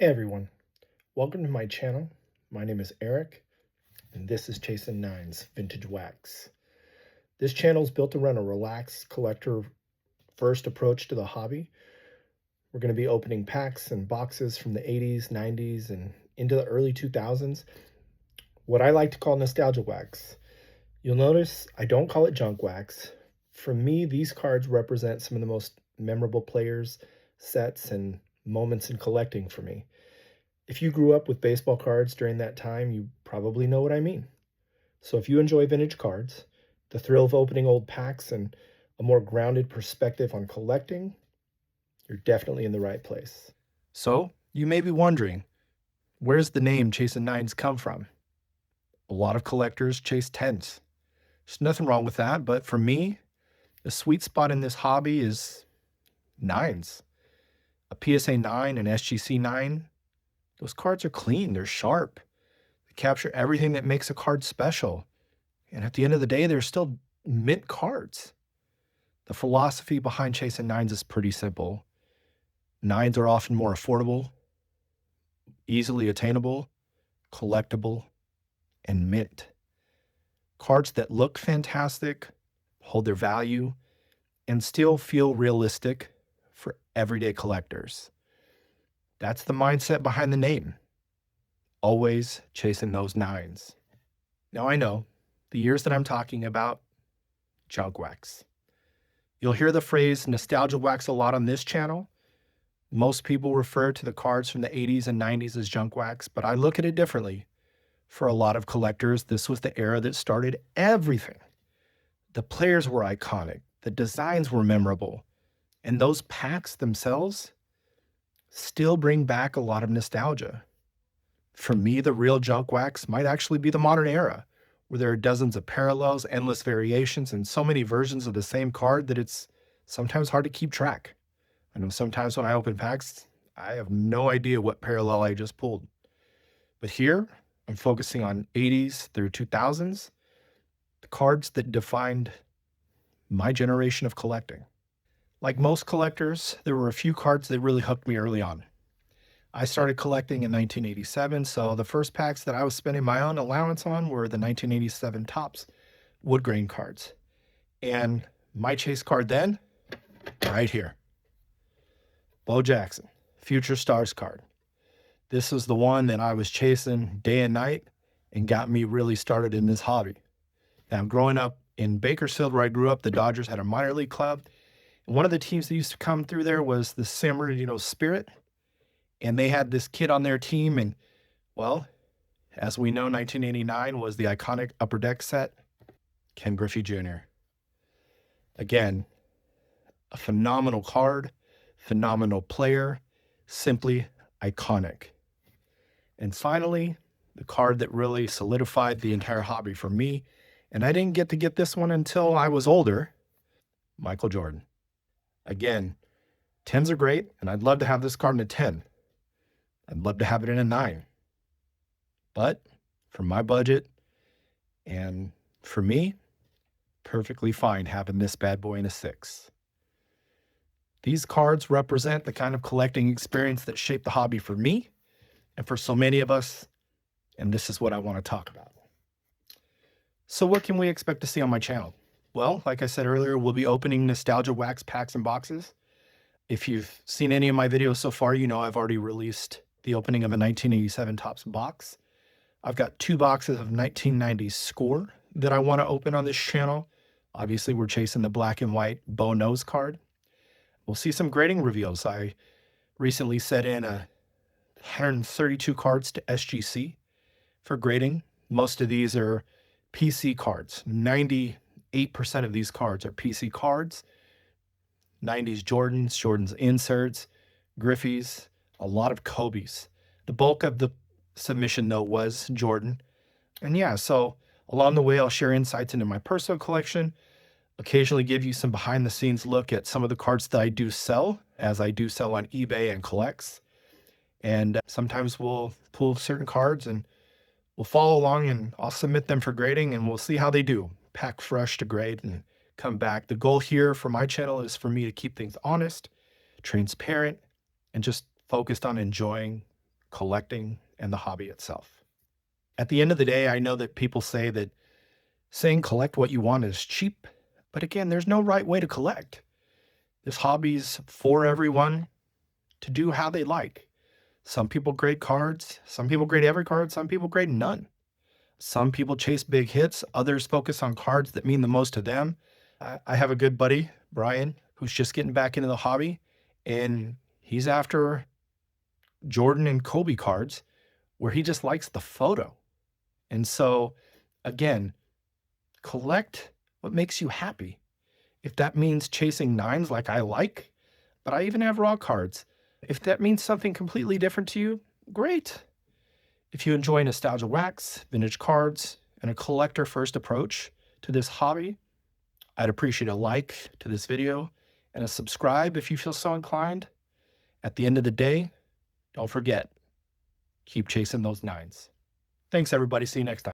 Hey everyone, welcome to my channel. My name is Eric, and this is Chasin9s Vintage Wax. This channel is built around a relaxed collector first approach to the hobby. We're going to be opening packs and boxes from the 80s, 90s, and into the early 2000s. What I like to call nostalgia wax. You'll notice I don't call it junk wax. For me, these cards represent some of the most memorable players, sets, and moments in collecting for me. If you grew up with baseball cards during that time, you probably know what I mean. So if you enjoy vintage cards, the thrill of opening old packs, and a more grounded perspective on collecting, you're definitely in the right place. So, you may be wondering, where's the name Chasin9s come from? A lot of collectors chase 10s. There's nothing wrong with that, but for me, the sweet spot in this hobby is 9s. A PSA 9 and SGC 9, those cards are clean, they're sharp. They capture everything that makes a card special. And at the end of the day, they're still mint cards. The philosophy behind Chasin9s is pretty simple. 9s are often more affordable, easily attainable, collectible, and mint. Cards that look fantastic, hold their value, and still feel realistic for everyday collectors. That's the mindset behind the name. Always chasing those 9s. Now I know the years that I'm talking about, junk wax. You'll hear the phrase nostalgia wax a lot on this channel. Most people refer to the cards from the 80s and 90s as junk wax, but I look at it differently. For a lot of collectors, this was the era that started everything. The players were iconic, the designs were memorable, and those packs themselves still bring back a lot of nostalgia. For me, the real junk wax might actually be the modern era, where there are dozens of parallels, endless variations, and so many versions of the same card that it's sometimes hard to keep track. I know sometimes when I open packs, I have no idea what parallel I just pulled. But here, I'm focusing on 80s through 2000s, the cards that defined my generation of collecting. Like most collectors, there were a few cards that really hooked me early on. I started collecting in 1987, so the first packs that I was spending my own allowance on were the 1987 Topps wood grain cards. And my chase card then, right here, Bo Jackson, Future Stars card. This was the one that I was chasing day and night and got me really started in this hobby. Now, growing up in Bakersfield, where I grew up, the Dodgers had a minor league club. And one of the teams that used to come through there was the San Bernardino Spirit. And they had this kid on their team. And, well, as we know, 1989 was the iconic Upper Deck set, Ken Griffey Jr. Again, a phenomenal card, phenomenal player, simply iconic. And finally, the card that really solidified the entire hobby for me, and I didn't get to get this one until I was older, Michael Jordan. Again, 10s are great, and I'd love to have this card in a 10. I'd love to have it in a 9. But for my budget, and for me, perfectly fine having this bad boy in a 6. These cards represent the kind of collecting experience that shaped the hobby for me and for so many of us, and this is what I want to talk about. So what can we expect to see on my channel? Well, like I said earlier, we'll be opening nostalgia wax packs and boxes. If you've seen any of my videos so far, you know I've already released the opening of a 1987 Topps box. I've got 2 boxes of 1990s Score that I want to open on this channel. Obviously, we're chasing the black and white Bo Nose card. We'll see some grading reveals. I recently set in 132 cards to SGC for grading. Most of these are PC cards. 98% of these cards are PC cards. 90s Jordans, Jordan's inserts, Griffeys, a lot of Kobe's. The bulk of the submission, though, was Jordan. And yeah, so along the way, I'll share insights into my personal collection, occasionally give you some behind-the-scenes look at some of the cards that I do sell, as I do sell on eBay and collects. And sometimes we'll pull certain cards and we'll follow along, and I'll submit them for grading, and we'll see how they do. Pack fresh to grade and come back. The goal here for my channel is for me to keep things honest, transparent, and just focused on enjoying collecting and the hobby itself. At the end of the day, I know that people say that saying collect what you want is cheap, but again, there's no right way to collect. This hobby's for everyone to do how they like. Some people grade cards, some people grade every card, some people grade none. Some people chase big hits, others focus on cards that mean the most to them. I have a good buddy, Brian, who's just getting back into the hobby, and he's after Jordan and Kobe cards where he just likes the photo. And so, again, collect what makes you happy. If that means chasing nines like I like, but I even have raw cards. If that means something completely different to you, great. If you enjoy nostalgia wax, vintage cards, and a collector-first approach to this hobby, I'd appreciate a like to this video and a subscribe if you feel so inclined. At the end of the day, don't forget, keep chasing those nines. Thanks, everybody. See you next time.